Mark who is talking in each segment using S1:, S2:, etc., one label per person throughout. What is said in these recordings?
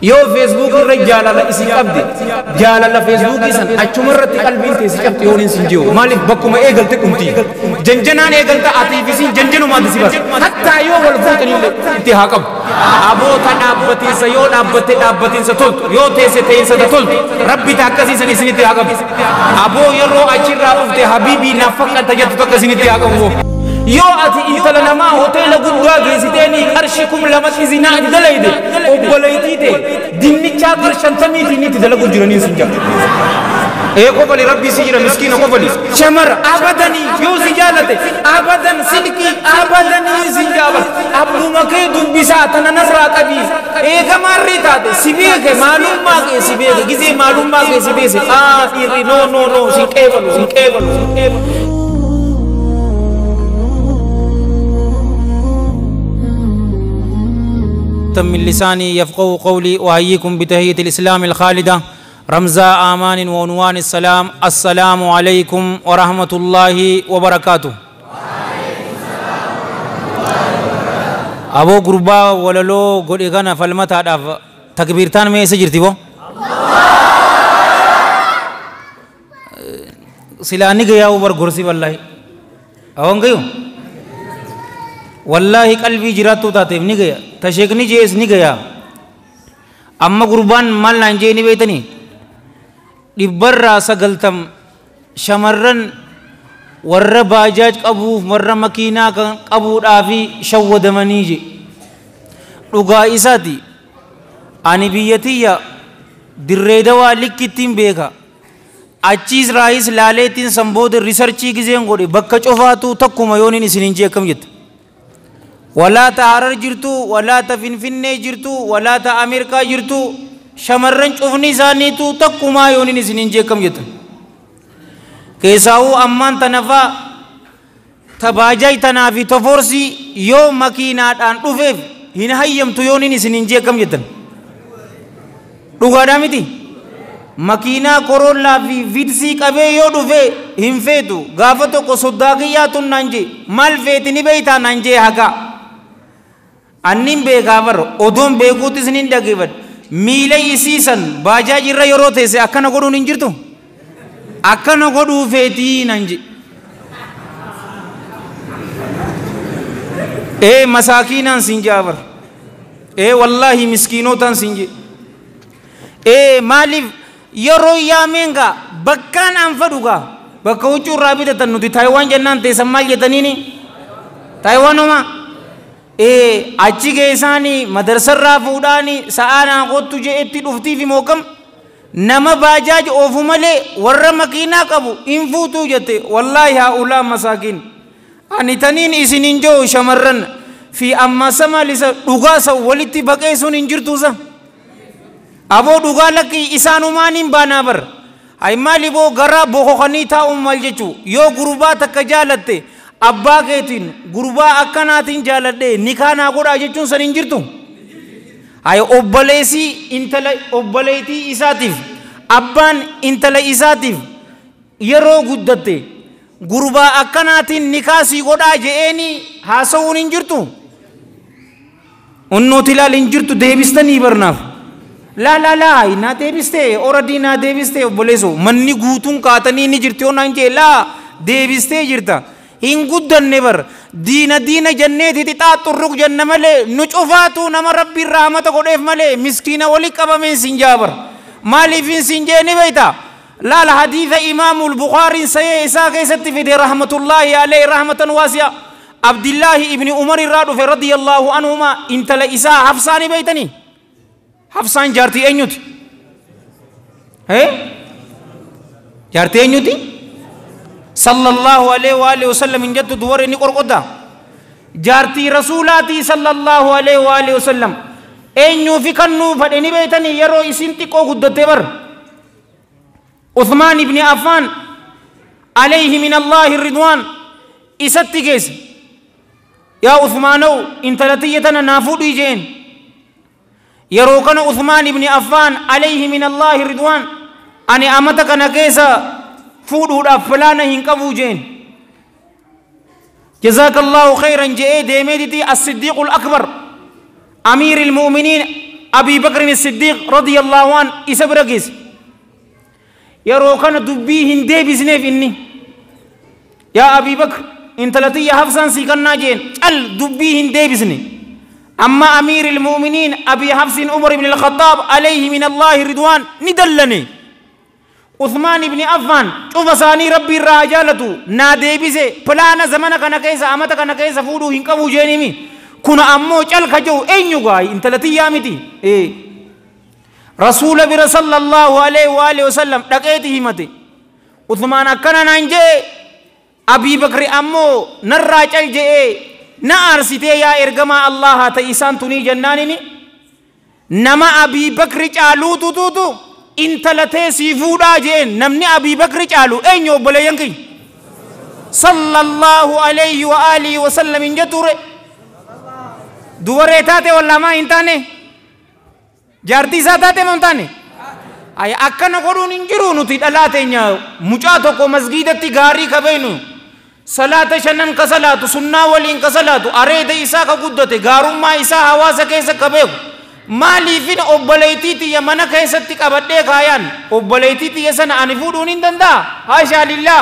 S1: يو فيسبوك الرجال على اسم عبد جال على فيسبوك إنسان أشمرت قلبي تسجبت يورين سنجيو مالك بكم إيجل تكمتي جنجنان إيجل تأتي بسين جنجنو ما تسيبس حتى يو والفوت انتهاكم أبو تنابتين سيون أبتين ستول يو تيسين ستول ربي تاكسي سنسين انتهاكم أبو يرو أشير أفتي حبيبي نفقا تجد تكسين انتهاكم يو أتي إنتلا نما هوتيل قدوا جيسيتيني أرشيكم لما تزينا دلائد أبوليتي ديني شاكر شنتمي ديني تدلع قدراني سنجا إيه قبلي ربي سيجرا مسكين قبلي شمر أبداني يو سجالته أبدان سلكي أبداني سجابر أبو مكي دبيسا تنانرا كبي إيه كمار ريتاته سبيه معلوم ما كي سبيه كذي معلوم ما كي سبيه سه إيري no سنكيبلو من لساني يفقه قولي وأحييكم بتحية الإسلام الخالدة رمزا آمان وعنوان السلام السلام عليكم ورحمة الله وبركاته أبو قربا وللو قل إغانا فالمتا داف تكبيرتان میں سجرتي وہ سلانی گیا اوپر گرسی والله اون گئو والله قلبي جراتو تاتيم ني گيا تشيكني جيس ني گيا اما قربان مال نانجي ني بيتني دبر سغلتم شمرن ور باجاج قبو مر مكينا قبو دافي شودمني جي دغا اساتي اني بيتيا دريدوا لكتين بيغا اچيز رايس لاليتين سمبود ريسرچي گزين گودي بك چوفاتو تكوما يوني سينجي كم جت ولا تهرر جرتو ولا تفنفن جرتو ولا تأمريكا جرتو شمرن چوفني زانيتو تكوما يوني سينجي كم جت كيساو أمان تنفا تباجاي تنافي تفورسي يو مكينات أن تفيف هنا هيم تيوني سينجي كم جت دوغادا ميتي مكينا كورولا في فيدسي كبه يو دفه هم فيتو غافتو کو صداقياتو نانجي مال فيتني بيتا نانجي حقا अन्निम बेगावर ओदों बेगूती से निंदा गिवट मीले इसी सन बाजा जिर्रा योरोते से अक्का नगोडू निंजिरतो अक्का नगोडू फेती नंजी ए मसाकीना सिंजावर ए वल्लाही मिस्कीनो तन सिंजे ए मालिफ योरो यामेंगा बक्कान अंफडुगा बक्कौचू राबिता तन्नुती ताइवान जन्नान ते सम्माल जतनीनी ताइवानो मा achi geessani madrasarraa fuudhaani sa'aanaa qottu je'etti dhuftii fi mookam nama baajaaj oofu malee warra makiinaa qabu hin fuutuu jette wallaahi haa'ulaa masaakiin ani taniin isinin joo shamarran fi amma samalisa dhugaasa walitti baqeessuun hin jirtuusa aboo dhugaa lakkii isaanumaan hin baanaa bar hay maali boo garaa boqoqanii taa'uun maal jechuu yoo gurbaa takka jaalatte abbaa keetiin gurbaa akkanaatiin jaaladhe nikaanaa godhaa jechuun san hin jirtu hay obboleessi intala obboleetii isaatiif abbaan intala isaatiif yeroo guddatte gurbaa akkanaatiin nikaasii godhaa je'eeni haasa'uun hin jirtu unnooti ilaal hin jirtu deebistanii barnaaf laa naa deebistee oradii naa deebistee obboleessu manni guutuun kaatanii ni jirti yoo naan jee laa deebistee jirta إن قدر نبر دين جنة تطاط الرق جنة ملء نشوفاتو نما ربي الرحمة قديف ملء مسكينة ولي كبا من سنجابر مالي في سنجاني بيتا لا الحديث إمام البخاري سيء إساق يسد في رحمة الله عليه رحمة واسعة عبد الله ابن عمر الرادف رضي الله عنهما انت لإساء حفصاني بيتني حفصان جارتي أنيوتي هي جارتي أنيوتي صلى الله عليه وآله وسلم إن جدت دور نقر قدا جارتي رسولاتي صلى الله عليه وآله وسلم أينو في كنو فدني بيتني يرو إسنتي كو قد تبر عثمان بن عفان عليه من الله الرضوان إستي كيس يا عثمانو انت لتيتنا نافود يجين يرو كان عثمان بن عفان عليه من الله الرضوان أني أمتك نكيسا فودو فلانا هنكبو جين جزاك الله خيرا جئ ديميدتي الصديق الأكبر أمير المؤمنين أبي بكر الصديق رضي الله عنه إسبرقيس يرو كان دبي هندي بزنيف إني يا أبي بكر انت لتي حفصا سيكنا جين دبي هندي بزني أما أمير المؤمنين أبي حفص عمر بن الخطاب عليه من الله رضوان ندلني عثمان بن عفان شوف ثاني ربي الرجالة نادي بيزه فلانا زمانا كنا كيسا أمتا كنا كيسا فودو هنكبو جينيمي كنا أمو چل خجو أينيو غاي انت لتي يامتي رسول بر صلى الله عليه وآله وسلم لقيته همتي عثمان أكنا نانجي أبي بكر أمو نرى چل جئ نارسيتي يا إرقما الله تيسان تني جنانيني نما أبي بكر چالو تو انت لتي سيفودا جئ نمني أبي بكر چالو أينيو بلي ينكي صلى الله عليه وآله وسلم انجتور دوباره تاته والله ما انتاني جارتي ساتاته مونتاني ay akkana godhuun hin jiru nuti dhalaateenya mucaa tokko masgiidatti gaarii kabeenu salaata shanan ka salaatu sunnaa waliin ka salaatu areeda isaa ka guddate gaarummaa isaa hawaasa keessa kabeeku maaliifin obboleeytiiti ya mana keessatti qabadhee kaayaan obboleeytiiti ya sana ani fuudhuun hin danda'a haashaa lillah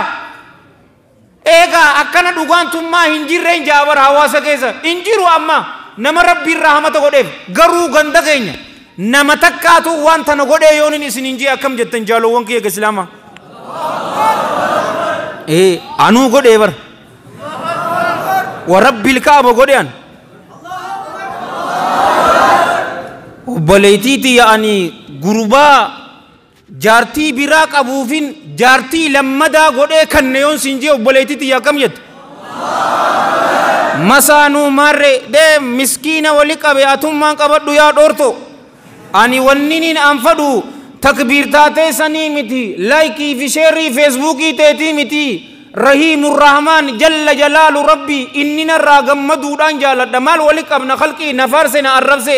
S1: eegaa akkana dhugaantummaa hin jirreen jaabar hawaasa keessa hin jiru amma nama rabbiin rahmata godheef garuu ganda keenya nama takkaatu wanta na godhee yoonin isin injii akkam jettan jaalowwan kiyya ga islaama anuu godhee bar wa rabbil kaaba godhean obboleeytiiti yaani gurbaa jaartii biraa qabuufin jaartii lammadaa godhee kanne yoon sinjii obboleeytiiti akkam jettu masaanuu marre de miskiina wali qabe atummaan qabadhu yaa dhoorto ani wanninin anfadu takbir taate sani miti like fi share facebook teeti miti rahimur rahman jalla jalalu rabbi innina ragamadu dan jaladda mal wali qabna khalqi nafarsena arrabse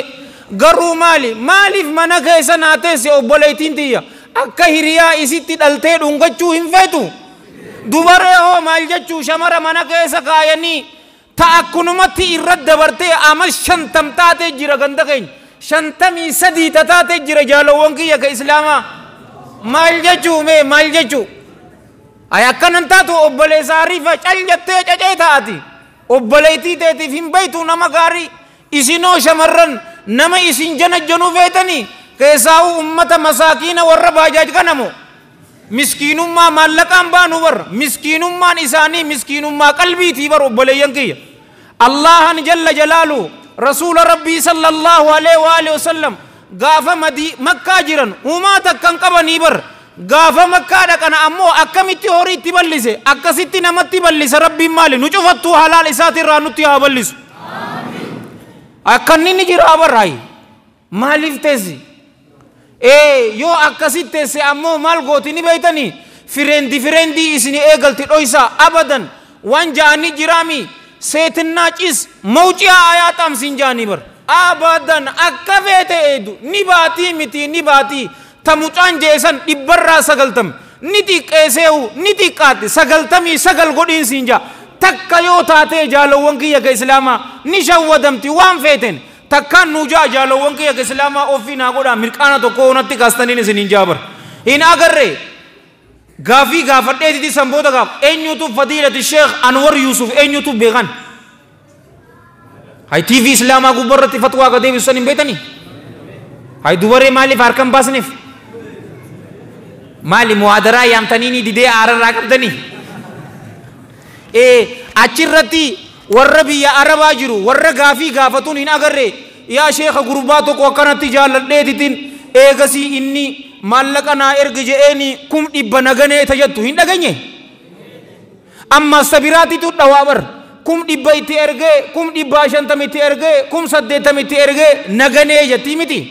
S1: garu malif manaka sanate se obboleeytintiya akka hiriya isitti dhalte dhungachu hinfetu dubare ho mal jechu shamara manaka sakayani ta akkunumatti irradda barte amal shantam taate jira ganda keenya shantami sadi tatate jira jaalowwan kiyya ka islaama maal jechu ay akkanan taatu obboleessa ariifa cal jettee cacee taati obboleeytii teetiif hin beeytu nama gaarii isinoo shamarran nama isin janajjanuu feetanii keessaa'u ummata masaakiina warra baajaaj kanamo miskiinummaa maallaqaan baanu bar miskiinummaan isaanii miskiinummaa qalbiitii bar obboleeyyan kiyya allahan jalla jalaalu رسول ربي صلى الله عليه وآله وسلم غافا مكة جيران وما تكن قبني بر غافا مكة دكنا أمو أكمتي هوري تبلسه أكسيتي نمت تبلسه ربي مالي نشوفتو حلال إساتي رانوتي هابلسه أكني نجير أبراي مالف تزي يو أكسيتي سي أمو مال غوتي نبيتني فرندي إسني إيغلتي رويسا أبدا وانجاني جرامي سيتنا چیز موچیا آیاتام سنجانی بر آبادن اکفیت ایدو نباتی متی نباتی تموچان جیسن ابر را سگلتم نتی کیسے ہو نتی کاتے سگلتمی سگل گوڑین سنجا تکا یو تاتے جالوون کیا کہ اسلاما نشودمتی وان فیتن تکا نوجا جالوون کیا کہ اسلاما اوفینا گوڑا مرکانا تو کونتی کاستنین سنجا بر ان اگر رے غافي غافدے دي سمبودا غاف اينيو تو فضيلة الشيخ انور يوسف اينيو تو بيغان هاي تي في اسلاما غبرت فتوى قديم السنين بيتني هاي دوباره مالي فاركم باسنف مالي muhaadaraa yaamtaniini didee aararraa qabdanii achirratti warra biyya arabaa jiru warra gaafii gaafatuun hin agarre yaa sheekha gurbaa tokko akkanatti jaalladheetitin eegasii inni maallaqa naa erga je'eeni kum dhibba naganee tajattu hin dhaganye amma sabiraatitu dhawaa bar kum dhibba itti ergee kum dhibba shantama itti ergee kum saddeettama itti ergee naganee jettii miti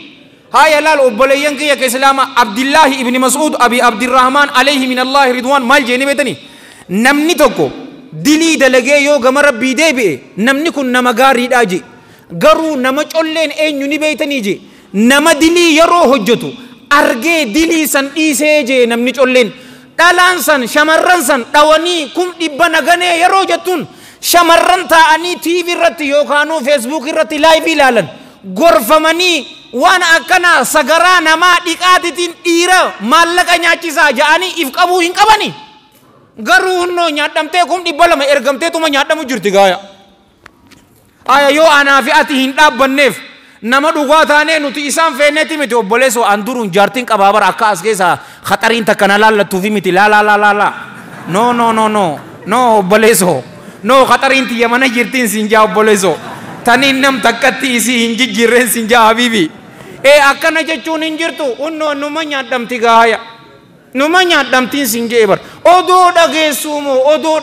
S1: هاي لال أبوليان كي كإسلام عبد الله ابن مسعود أبي عبد الرحمن عليه من الله رضوان مال جيني بيتني نمني توكو دلي دلقي يو غمر بيدي بي نمني كن نما غاري داجي غرو نما چولين اين يوني بيتني جي نما دلي يرو حجتو أرغي دلي سن إيسي جي نمني چولين دالان سن شمرن سن دواني كم إبنا غني يرو جتون شمرن تا أني تي في رتي يو كانو فيسبوك رتي لايف لالن gorfamanii waan akkana sagaraa namaa dhiqaatitiin dhiira maallaqa nyaachisaa ja'anii if qabuu hin qabani. Garuu hunnoo nyaadhamtee kun 200 ergamtee tuma nyaadhamu jirti gaaya. Aya yoo anaa fi ati hin dhaabbanneef nama dhugaa taanee nuti isaan feenneeti miti obboleessoo an duruun jaartiin qabaabara akka as keessa khaxariin takka na laallattuufi miti la. No obboleessoo. No khaxariin tiyya mana jirtiin sinjaa obboleessoo. Taniin nam takkatti isii hin jijjiirreen sinjaa habiibi. Akkana jechuun hin jirtu hunnoo numa nyaadhamti gaaya. Numa nyaadhamtiin sinjee bar. Odoo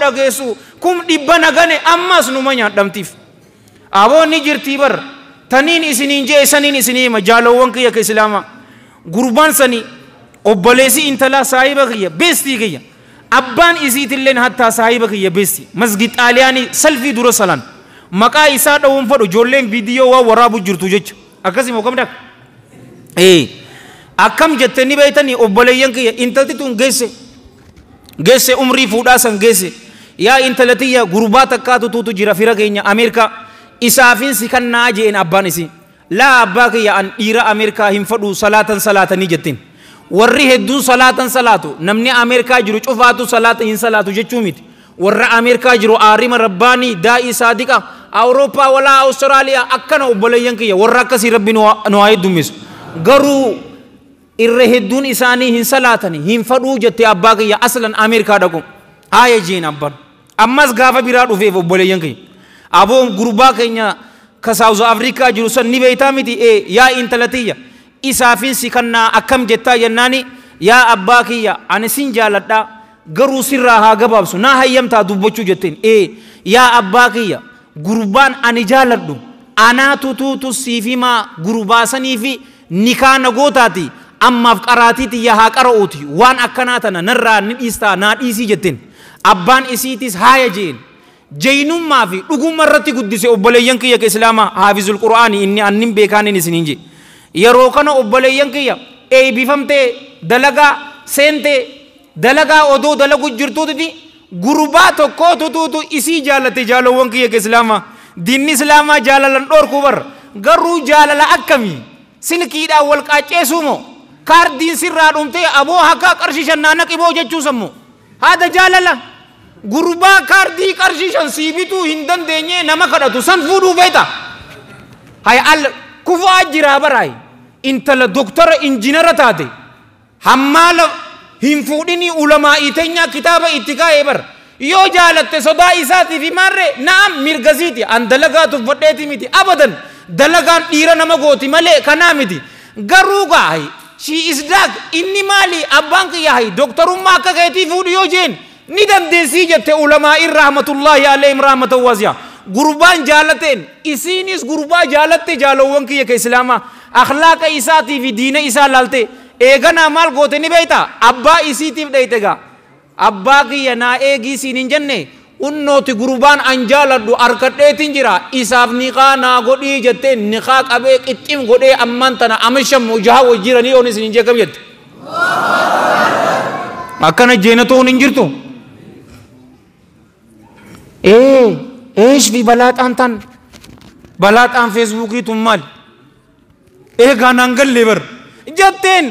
S1: dhageessuu kum 100 nagane ammas numa nyaadhamtiif. Aboonni jirtii bar. Taniin isiniin jee saniin isinii ma jaalawwan kiyya ka islaamaa. Gurbaan sanii obboleessi intalaa saahiba kiyya beestii kiyya. Abbaan isiitilleen hattaa saahiba kiyya beestii. Masgid xaaliyaanii salfii dura salan. Maqaa isaa dhawuun fadhu ijoolleen viidiyoo waa waraabu jirtu jecha. Akkasii moo kam dak? Akkam jettanii beeytanii obboleeyyan kiyya intalti tun geesse umrii fuudhaa san geesse. Yaa intalatiyya gurbaa takkaatu tuutu jira fira keenya Ameerikaa. Isaafin si kan naa jeen abbaan isii. Laa abbaa kiyya an dhiira Ameerikaa hin fadhu salaatanii jettiin. Warri hedduun salaatu namni Ameerikaa jiru cufaatu salaata hin salaatu jechuu miti. Warra Ameerikaa jiru aarima rabbaanii daa'ii saadiqa Awurooppaa walaa Awustiraaliyaa akkana obboleeyyan kiyya warra akkasii rabbi nu haa heddummisu. Garuu irra hedduun isaanii hin salaatanii hin fadhuu jettee abbaa kiyya aslan Ameerikaa dhaqu. Haaya jeen abbaan. Ammas gaafa biraa dhufeef obboleeyyan kiyya. Aboon gurbaa keenya ka South Africa jiru san ni beeytaa miti yaa intalatiyya isaafin si kannaa akkam jettaa jennaani yaa abbaa kiyya ani sin jaaladhaa garuu sirraa haa gabaabsu naa hayyamtaa dubbachuu jetteen yaa abbaa kiyya gurbaan ani jaaladhu anaatu tuutu siifimaa gurbaasanii fi nikaa nagootaati ammaaf qaraatiiti yaa haa qara'uuti waan akkanaa tana narraa ni dhiistaa naa dhiisii jetteen abbaan isiitis haaya jeen. Jaynummaa fi dhugummaa irratti guddise obboleeyyan kiyya ka islaamaa haafizul qur'aanii inni annin beekaanin isiniin je. Yeroo kana obboleeyyan kiyya eebbifamtee dalagaa seentee dalagaa odoo dalagu jirtuuti gurbaa tokkootu tuutu isii jaalatte jaalawwan kiyya ka islaamaa. Diinni islaamaa jaalalan dhoorkuu bar garuu jaalala akkamii silkiidhaan wal qaacceessuu moo kaardiin sirraa dhumtee aboo hakkaa qarshishan naannaqiboo jechuu sammoo haada jaalala. Gurbaa kaardii qarshishan siibituu hin dandeenye nama kadhatu san fuudhuu beeta. Hay al kufaa jiraa baraay intala doktora injiinara taate hammaala hin fuudhinii ulamaa iteenyaa kitaaba itti kaa'ee bar yoo jaalatte sodaa isaatiif himaarree naam mirgasiiti an dalagaatuuf fadheeti miti abadan dalagaan dhiira nama gooti malee kanaa miti garuu gaay she is dark inni maali abbaan kiyya hay doktorummaa akka keetii fuudhu yoo jeen ni dandeessii jette ulamaa rahmatullahi alayhim rahmatan wasi'a gurbaan jaalateen isiinis gurbaa jaalatte jaalawwan kiyya ka islaamaa akhlaaqa isaatii fi diina isaa laalte eeganaa maal goote ni beeyta abbaa isiitiif dheyte gaa abbaa kiyya naa eegii siin hin jenne unnooti gurbaan an jaaladhu arkadheetin jira isaaf niqaa naa godhii jetteen niqaa qabee qixxim godhee amman tana amishammu jaha wajjiranii oon isin hin jeekam jette akkana jeenatoon hin jirtu. ايش في بلاد انتن بلاد ان فيسبوكي تمال كان انقل لبر جتين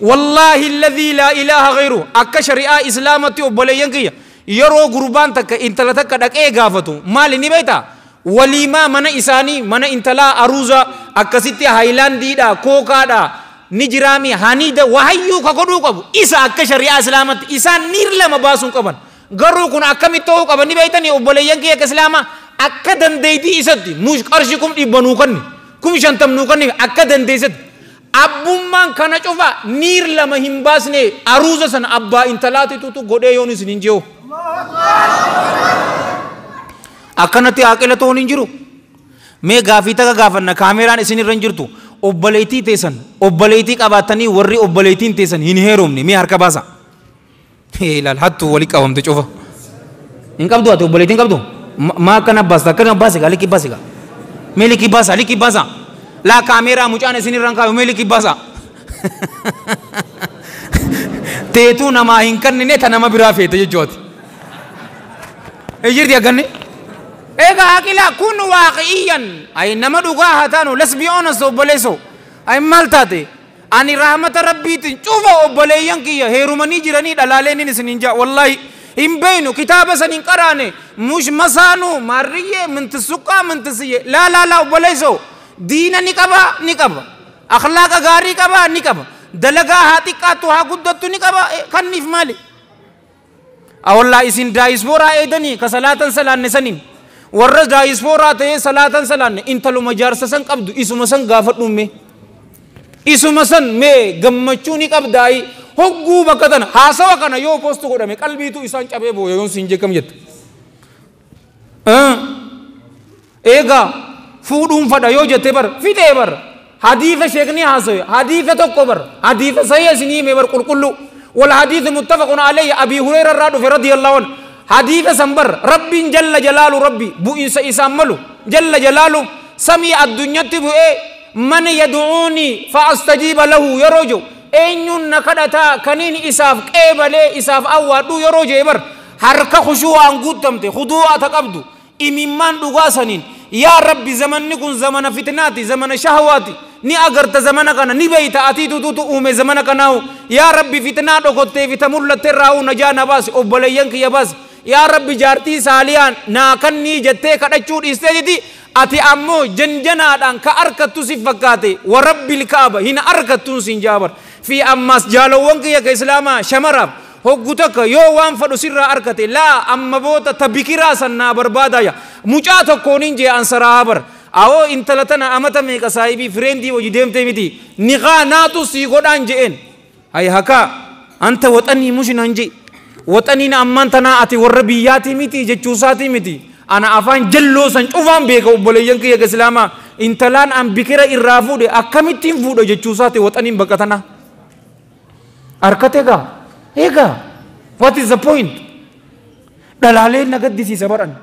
S1: والله الذي لا اله غيره اك شريعه اسلامتي وبلينكيه يرو غربان تك انتلتك دك غافتو مال ني بيتا وليما من اساني من انتلا اروزا اكسيتي هايلاندي دا كوكا دا نجرامي هانيدا وهيو كغدو كبو اسا اك شريعه اسلامتي اسان نير لما باسون كبن garuu kun akkamitti qabani beeytanii obboleeyyan kiyya islaamaa akka dandeetii isatti nuus qarshii kum dhibbanuu kanni kum shantamnuu kanni akka dandeessatti abbummaan kana cufa niir lama hin baasne aruuza sana abbaa intalaatitutu godhee yoon isin hin jeewu akkanatti aqila toon hin jiru mee gaafii taka gaafanna kaameraan isin irra hin jirtu obboleetii teessan obboleetii qabaatanii warri obboleetiin teessan hin heerumne mee harka baasa. Ilal hattu wali qabamte cufa hin qabdu ati obboleetiin qabdu maa akkana baasa liki baasiga mee liki baasa laa kaameeraa mucaan isin irraan kaayu mee liki baasa teetuu namaa hin kannine ta nama biraa feete jechuuti jirti agganne eega haqila kun waaqiyan ay nama dhugaa hataanu let's be honest obboleeso ay maal taate ani rahmata rabbiitiin cufa obboleeyyan kiyya heerumanii jiranii dhalaaleenin isinin jaa wallahi hin beeynu kitaaba sanin qaraane mush masaanu marriye mintissuqaa mintisiye la obboleeso diina ni qaba akhlaaqa gaarii qaba ni qaba dalagaa haa xiqqaattu haa guddattu ni qaba kanniif maali awallaa isin daayispooraa eedanii ka salaatan salaanne sanin warra daayispooraa ta'ee salaatan salaanne intaluma jaarsa san qabdu isuma san gaafadhumme isuma san mee gammachuu ni qabdaayi hogguu bakka tana haasawa kana yoo postu godhame qalbiitu isaan cabee booya yoon siin jekkam jette eega fuudhuun fadha yoo jette bar fidee bar hadiifa sheekni haasawe hadiifa tokko bar hadiifa sahih isinii mee bar qulqullu wal hadiifa muttafaqun alayhi abi hurayra irraa dhufe radiyallahu anhu hadiifa sanbar rabbiin jalla jalaalu rabbi bu'insa isaan malu jalla jalaalu samii addunyatti bu'ee man yad'uuni fa astajiba lahu yeroo eenyuun na kadhataa kaniin isaaf qeebalee isaaf awwaadhu yeroo jee bar harka khushuu'aan guutamte khuduu'a taqabdu imimmaan dhugaa saniin yaa rabbi zamanni kun zamana fitnaati zamana shahwaati ni agarta zamana kana ni beeyta atii tututu uume zamana kanaahu yaa rabbi fitnaa dhokottee fita mul'atte irraa najaa na baasi obboleeyyan kiyya baasi yaa rabbi jaartii saaliyaan naa kannii jettee kadhachuu dhiisteetiti ati ammoo janjanaadhaan ka arkattu si fakkaate wa rabbil kaaba hin arkattuun sin jaabar fi ammas jaalowwan kiyya ka islaamaa shamaraaf hoggu takka yoo waan fadhu sirraa arkate laa amma boota tabikiraa sannaa barbaadaya mucaa tokkoonin jee ansaraa bar awoo intala tana amata meeqa saahibii fireendii wajji deemtee miti niqaa naatu sii godhaan je'een hay hakaa anta waxanii mushinan je waxaniin ammaan tanaa ati warra biyyaatii miti jechuusaatii miti ana afaan jalloo san cufaan beeka obboleeyyan kiyya ka islaamaa intalaan an bikira irraa fuudhe akkamittiin fuudha jechuusaati waxaniin baqatana arkate gaa eega what is the point dhalaaleen nagaddisiisa baran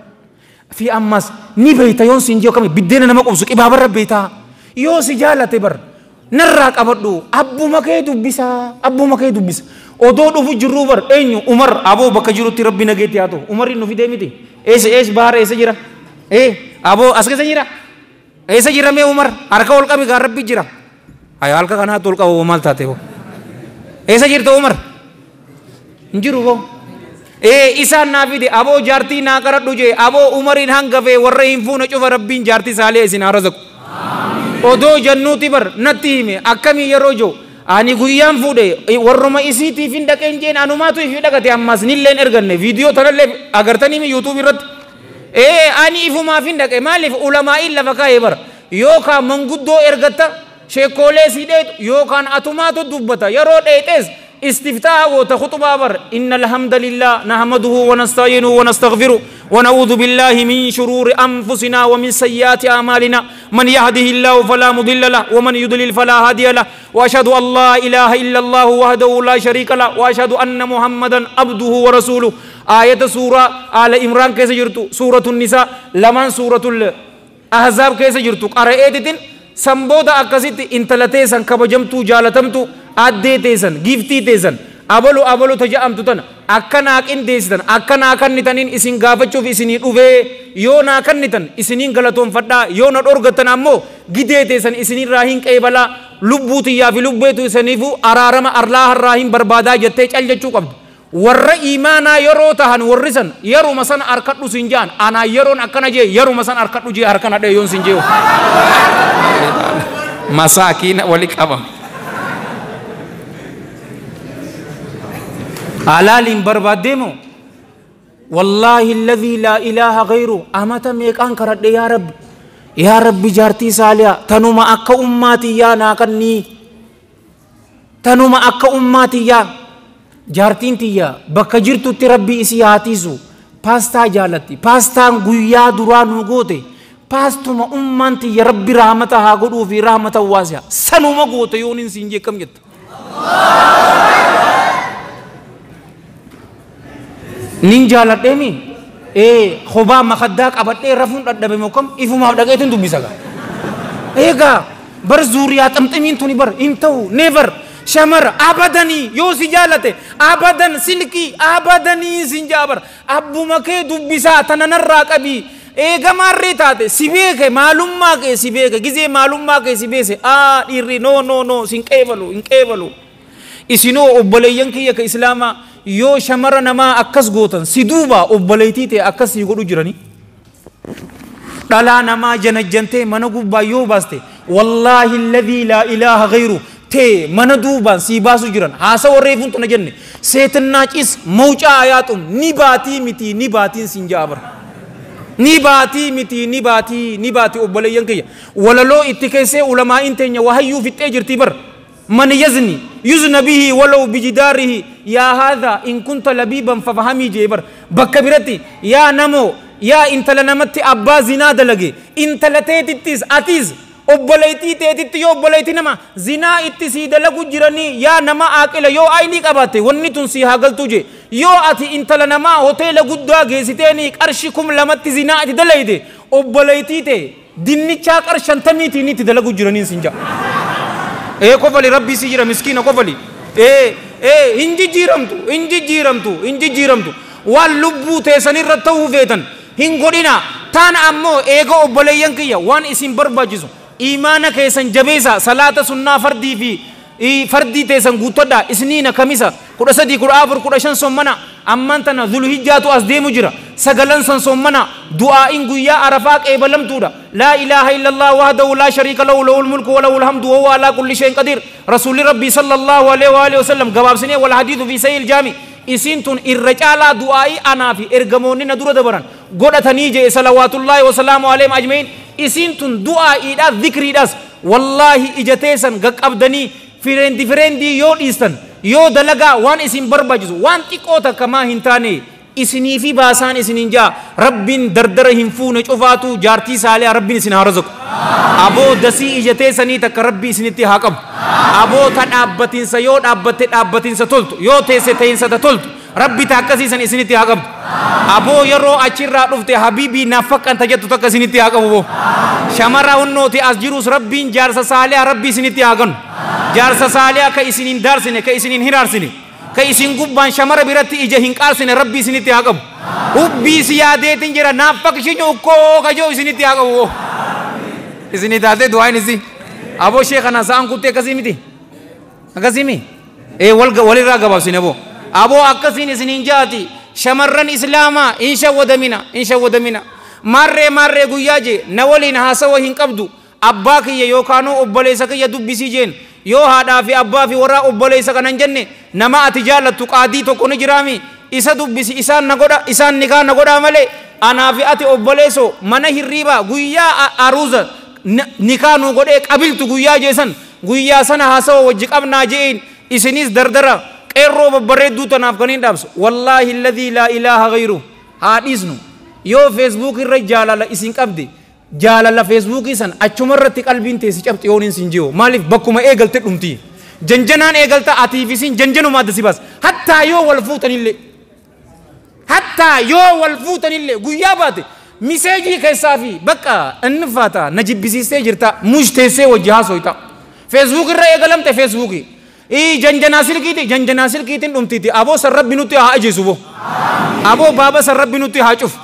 S1: fi ammas ni beeyta yoon siin jee kami biddeena nama qubsu qibaabarra beeytaa yoo si jaalate bar narraa qabadhu abbuma kee dubbisa odoo dhufu jirruu bar eenyu umar aboo bakka jirutti rabbi nageetti haa ta'u umarri nu fidee miti baara eessa jira aboo as keessa jira eessa jira mee umar harka ol qabi gaa rabbi jira ayo halka kanaatti ol qabu maal taate hoo eessa jirta umar njiru hoo isaan naa fide aboo jaartii naa qaradhu jee aboo umariin hangafee warra hin fuune cufa rabbiin jaartii saalee isin haa razaqu odoo jannuuti bar natti hime akkamii yeroo joo ani guyyaan fuudhe warruma isiitiif hin dhaqeen jeen anumaatu ifi dhaqate ammas nilleen erganne viidiyoo tanallee agartanii yuutuub irratti ani ifumaaf hin dhaqe maaliif ulamaa'iin lafa kaa'ee bara yookaan manguddoo ergatta sheekoolee si dheetu yookaan atumaatu dubbata yeroo dheetes استفتاء وتخطب بر إن الحمد لله نحمده ونستعينه ونستغفره ونعوذ بالله من شرور أنفسنا ومن سيئات أعمالنا من يهده الله فلا مضل له ومن يضلل فلا هادي له وأشهد أن لا إله إلا الله وحده لا شريك له وأشهد أن محمدا عبده ورسوله آية سورة آل عمران كيف جرتو سورة النساء لمن سورة الأحزاب كيف جرتو قرأت سنبودا أكسيت انتلتيسن كبجمتو جالتمتو أديتيسن جيفتيتيسن أبلو تجأمتو تن أكنا أكن ديسن أكنا أكن نتنين إسين غافتشو في إسيني أوفي يونا أكن نتن إسينين غلطون فتا يونا أرغتن أمو جديتيسن إسينين راهين كيبالا لبوتي يا في لبوتو إسانيفو أرارما أرلاح الراهين بربادا جتيج ألجتشو قبد warra imaanaa yeroo tahan warrisan yeruma san arkadhu sinjaan ana yeroon akkana jee yeruma san arkadhu jee harkana dhe yoon sinjee masaakiina wali qabam halaalin barbaaddeemo wallahi alladhi la ilaha ghayru amata meeqaan karadhe yaa rabbi jaartii saaliyaa tanuma akka ummaati yaa naa kannii tanuma akka ummaati yaa jaartiin tiyya bakka jirtutti rabbi isii haatiisu paastaa jaalatti paastaan guyyaa duraa nu goote paastuma ummaan tiyya rabbi rahmata haa godhuu fi rahmata waasiya sanuma goote yoonin siin jeekam jetta nin jaaladheemi khobaa makaddaa qabadhee rafuun dhadhabe mokam ifumaaf dhaqeetin dubbisaga eegaa bar zuuriyaa xamximiin tuni bar hin ta'u never شمر أبداني يو سجالته أبدان سلكي أبداني سنجابر أبو مكي دبسا تننراك أبي eega maarree taate si beeke maalummaa kee si beeke gizee maalummaa kee si beese dhiirri no sin qeebalu isinoo obboleeyyan kiyya ka islaamaa yoo shamara namaa akkas gootan si duuba obboleeytii ta'e akkasii godhu jiranii dhalaa namaa janajjantee mana gubbaa yoo baaste wallaahi alladhii laa ilaaha ghayru tee mana duubaan sii baasu jiran haasa warreefuun tana jenne seetannaa cis mawcaa ayaaxum ni baatiin sin jaabar ni baatii obboleeyyan kiyya walaloo itti keessee ulamaa'iin teenya wahayyuu fixxee jirtii bar من يزن به ولو بجداره يا هذا إن كنت لبيبا ففهمي جيبر بكبرتي يا نمو يا انت لنمت أبا زنا دلقي انت لتيتتيز أتيز أبوليتي تيتتي يو أبوليتي نما زنا اتسي دلقو جراني يا نما آكلا يو آيني قباتي وني تنسي هاقل تجي يو أتي انت لنما هوتيل قدوا جيسيتيني أرشيكم لمت زنا اتدلقي أبوليتي تي ديني چاك أرشانتمي تيني تدلقو جراني سنجا كفلي ربي سيجرا مسكين كفلي إنجي جيرمتو واللبو تيساني رتو فيتن هنقولنا تان أمو إيغو أبوليان كيا وان اسم برباجزو إيمانك يسن جبيسا صلاة سنة فردي في فردي تيسن قوتودا اسنين كميسا كورا سدي كورا آفر كورا شن سومنا أمانتنا ذو الهجاتو أزدي مجرا سقلن سن سومنا دعاء إنقويا عرفاك إبلم تودا لا إله إلا الله وحده لا شريك له له الملك وله الحمد وهو على كل شيء قدير رسول ربي صلى الله عليه وآله وسلم قباب سنة والحديث في سيل الجامع إسنتون الرجالة دعائي أنا في إرغموني ندور دبران قد تنيجي صلوات الله وسلام عليهم أجمعين إسنتون دعائي دا ذكري داس والله إجتيسن قق أبدني فرندي يو إستن يو دلقا وان اسم برباجزو وان تقوتا كما هنتاني اسني في باسان اسنين جا ربين دردر هنفون چوفاتو جارتي سالي ربين اسن هارزق ابو دسي اجتي سني تك ربي اسنتي حقب ابو تدابتين سيو دابتين ستولت يو تيستين ستولت ربي تاكسي سن اسنتي حقب ابو يرو اچرا دفته حبيبي نافق انت جت تك اسنتي حقب ابو شمرا ونوتي اسجروس ربين جارس سالي ربي اسنتي حقن جارس سالي كايسنين دارسني كايسنين هرارسني كايسين قبان شمر برتي إجا هنكارسن ربي سنتي عقب وبي سيادة تنجرا نافق شنو كجو سنتي عقب سنتي هذا دعاء نسي أبو شيخ أنا سام كتة كسيمتي كسيمي ولي راغب سنبو أبو أكسين سنينجاتي شمرن إسلاما إن شودمنا مرة غياجي نولين هاسوا هنكبدو أباك يوكانو أبليسك يدب سيجين yoo haadhaa fi abbaa fi warraa obboleessa kanan jenne nama ati jaallattu qaadii tokko ni jiraami isa dubbisi isaan nikaa na godhaa malee anaa fi ati obboleesso mana hirriibaa guyyaa aruuza nikaa nu godhee qabiltu guyyaa jeesan guyyaa sana haasawa wajji qabnaa je'een isinis dardara qeerroo babbareedduu tanaaf kan hin dhaabsu wallaahi alladhii laa ilaaha ghayru haa dhiisnu yoo feesbuuk irra jaalala isin qabde jaalala feesbuukii san achumarratti qalbiin teessi cabxi yooniin sin jiyo maaliif bakkuma eegalte dhumti janjanaan eegalta atiif isin janjanumaa dasi baas hattaa yoo wal fuutanillee guyyaa baate miseejii keessaa fi bakka inni faata na jibbisiistee jirta mujteessee wajji haasoyta feesbuuk irra eegalamte feesbuukii janjanaa silkiitiin dhumtiiti aboo san rabbi nutti haa ajeesu bo aboo baaba san rabbi nutti haa cufu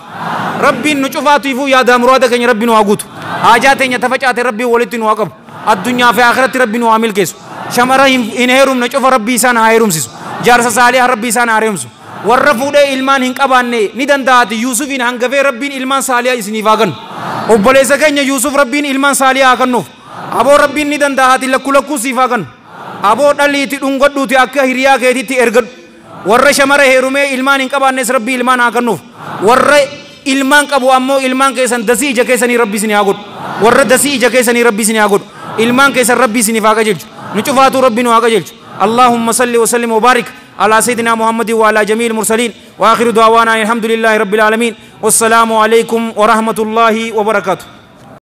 S1: ربي نشوفه تيفو يا دام رواد كني ربي نواجوت حاجات ينتفع ربي ولد نواقب الدنيا في آخرة ربي نوامل كيس شمرة إنهيروم نشوف ربي سان هايروم سيسو جارس سالي ربي سان هايروم سو ورفود إلمان هنك أبانة ندن دات يوسف إن هنگفه ربي إلمان سالي إسني فاغن وبليس كني يوسف ربي إلمان سالي آكنو أبو ربي ندن دات لكولكو سيفاغن أبو دالي تونغد دوتي أكه هريا كهدي تيرغد ور شمرة هيرومه إلمان هنك أبانة ربي إلمان آكنو ور ilman qabu ammo ilman keesan dasii ija keessanii rabbi isin haa godhu warra dasii ija keessanii rabbi isin haa godhu ilman keessan rabbi isin haa qajeelchu nu cufaatu rabbi nu haa qajeelchu allahumma salli wa sallim wa barik ala sayyidina muhammadin wa ala jamiil mursaliin wa akhiru da'wana alhamdulillahi rabbil alamin wassalamu alaykum wa rahmatullahi wa barakatuh